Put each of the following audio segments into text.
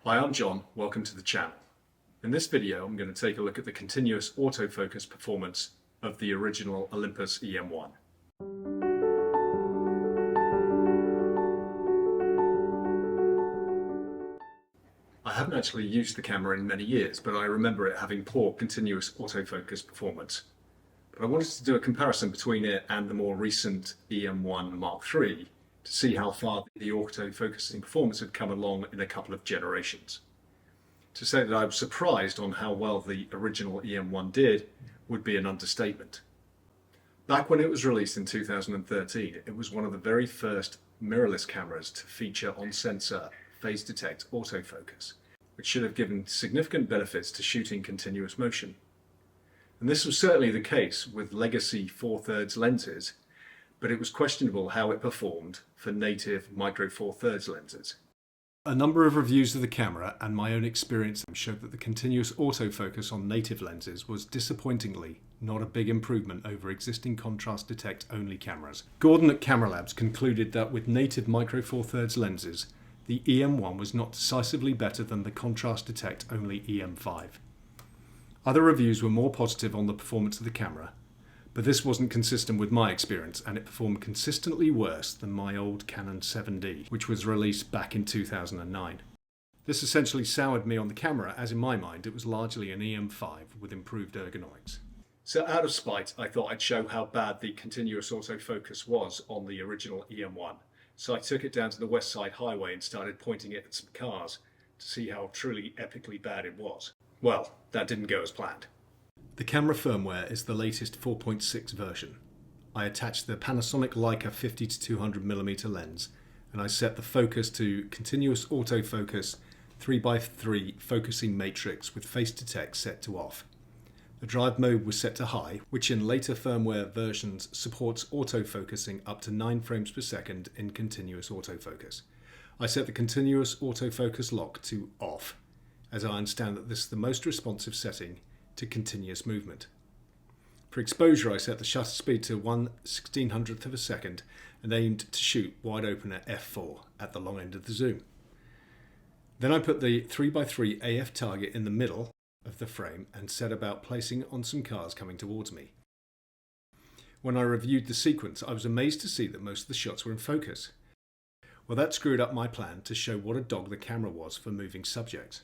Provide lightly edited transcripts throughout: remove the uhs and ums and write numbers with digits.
Hi, I'm John. Welcome to the channel. In this video, I'm going to take a look at the continuous autofocus performance of the original Olympus E-M1. I haven't actually used the camera in many years, but I remember it having poor continuous autofocus performance. But I wanted to do a comparison between it and the more recent E-M1 Mark III to see how far the autofocusing performance had come along in a couple of generations. To say that I was surprised on how well the original E-M1 did would be an understatement. Back when it was released in 2013, it was one of the very first mirrorless cameras to feature on-sensor phase detect autofocus, which should have given significant benefits to shooting continuous motion. And this was certainly the case with legacy 4/3 lenses, but it was questionable how it performed for native micro 4/3 lenses. A number of reviews of the camera and my own experience showed that the continuous autofocus on native lenses was disappointingly not a big improvement over existing contrast detect only cameras. Gordon at Camera Labs concluded that with native micro 4/3 lenses, the E-M1 was not decisively better than the contrast detect only E-M5. Other reviews were more positive on the performance of the camera, but this wasn't consistent with my experience, and it performed consistently worse than my old Canon 7D, which was released back in 2009. This essentially soured me on the camera, as in my mind it was largely an E-M5 with improved ergonomics. So out of spite, I thought I'd show how bad the continuous autofocus was on the original E-M1. So I took it down to the West Side Highway and started pointing it at some cars to see how truly epically bad it was. Well, that didn't go as planned. The camera firmware is the latest 4.6 version. I attached the Panasonic Leica 50-200mm lens, and I set the focus to continuous autofocus 3x3 focusing matrix with face detect set to off. The drive mode was set to high, which in later firmware versions supports autofocusing up to 9 frames per second in continuous autofocus. I set the continuous autofocus lock to off, as I understand that this is the most responsive setting to continuous movement. For exposure, I set the shutter speed to 1/1600th of a second and aimed to shoot wide open at f4 at the long end of the zoom. Then I put the 3x3 AF target in the middle of the frame and set about placing it on some cars coming towards me. When I reviewed the sequence, I was amazed to see that most of the shots were in focus. Well, that screwed up my plan to show what a dog the camera was for moving subjects.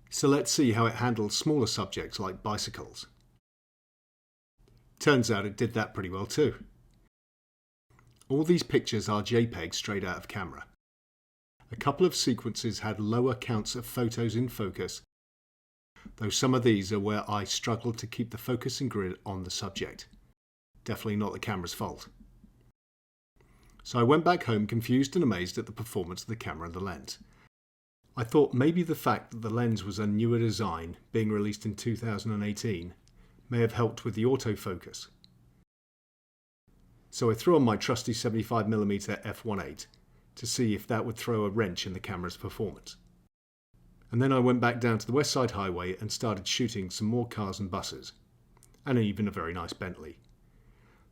So let's see how it handles smaller subjects like bicycles. Turns out it did that pretty well too. All these pictures are JPEG straight out of camera. A couple of sequences had lower counts of photos in focus, though some of these are where I struggled to keep the focusing grid on the subject. Definitely not the camera's fault. So I went back home confused and amazed at the performance of the camera and the lens. I thought maybe the fact that the lens was a newer design, being released in 2018, may have helped with the autofocus. So I threw on my trusty 75mm f1.8 to see if that would throw a wrench in the camera's performance. And then I went back down to the West Side Highway and started shooting some more cars and buses, and even a very nice Bentley.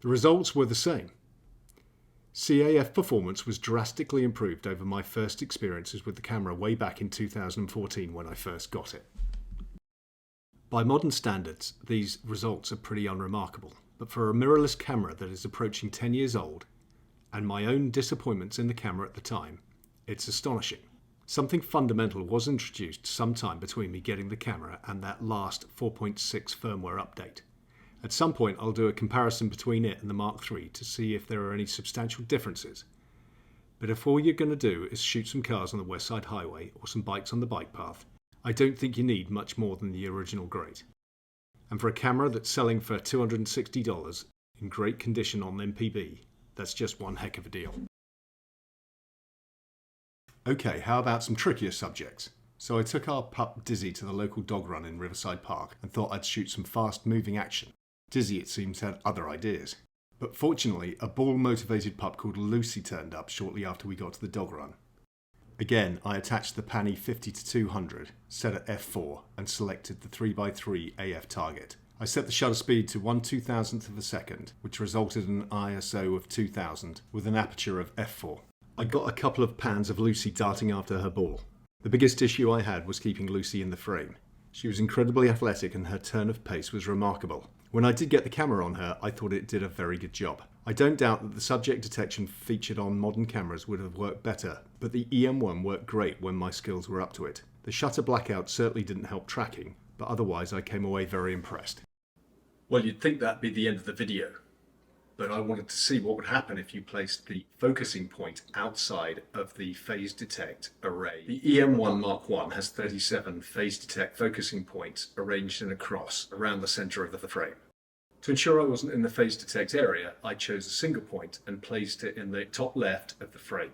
The results were the same. CAF performance was drastically improved over my first experiences with the camera way back in 2014 when I first got it. By modern standards, these results are pretty unremarkable, but for a mirrorless camera that is approaching 10 years old, and my own disappointments in the camera at the time, it's astonishing. Something fundamental was introduced sometime between me getting the camera and that last 4.6 firmware update. At some point I'll do a comparison between it and the Mark III to see if there are any substantial differences. But if all you're going to do is shoot some cars on the West Side Highway or some bikes on the bike path, I don't think you need much more than the original grade. And for a camera that's selling for $260 in great condition on MPB, that's just one heck of a deal. Okay, how about some trickier subjects? So I took our pup Dizzy to the local dog run in Riverside Park and thought I'd shoot some fast moving action. Dizzy, it seems, had other ideas. But fortunately, a ball-motivated pup called Lucy turned up shortly after we got to the dog run. Again, I attached the Pani 50-200, set at f4, and selected the 3x3 AF target. I set the shutter speed to 1/2000th of a second, which resulted in an ISO of 2000 with an aperture of f4. I got a couple of pans of Lucy darting after her ball. The biggest issue I had was keeping Lucy in the frame. She was incredibly athletic and her turn of pace was remarkable. When I did get the camera on her, I thought it did a very good job. I don't doubt that the subject detection featured on modern cameras would have worked better, but the E-M1 worked great when my skills were up to it. The shutter blackout certainly didn't help tracking, but otherwise I came away very impressed. Well, you'd think that'd be the end of the video, but I wanted to see what would happen if you placed the focusing point outside of the phase detect array. The E-M1 Mark I has 37 phase detect focusing points arranged in a cross around the center of the frame. To ensure I wasn't in the phase detect area, I chose a single point and placed it in the top left of the frame.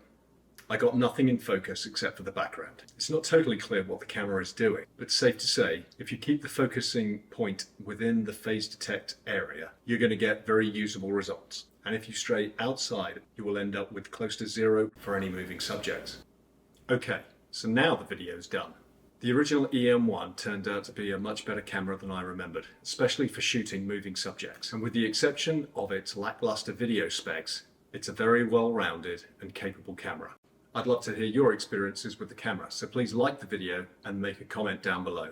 I got nothing in focus except for the background. It's not totally clear what the camera is doing, but safe to say, if you keep the focusing point within the phase detect area, you're going to get very usable results. And if you stray outside, you will end up with close to zero for any moving subjects. Okay, so now the video's done. The original E-M1 turned out to be a much better camera than I remembered, especially for shooting moving subjects. And with the exception of its lackluster video specs, it's a very well-rounded and capable camera. I'd love to hear your experiences with the camera, so please like the video and make a comment down below.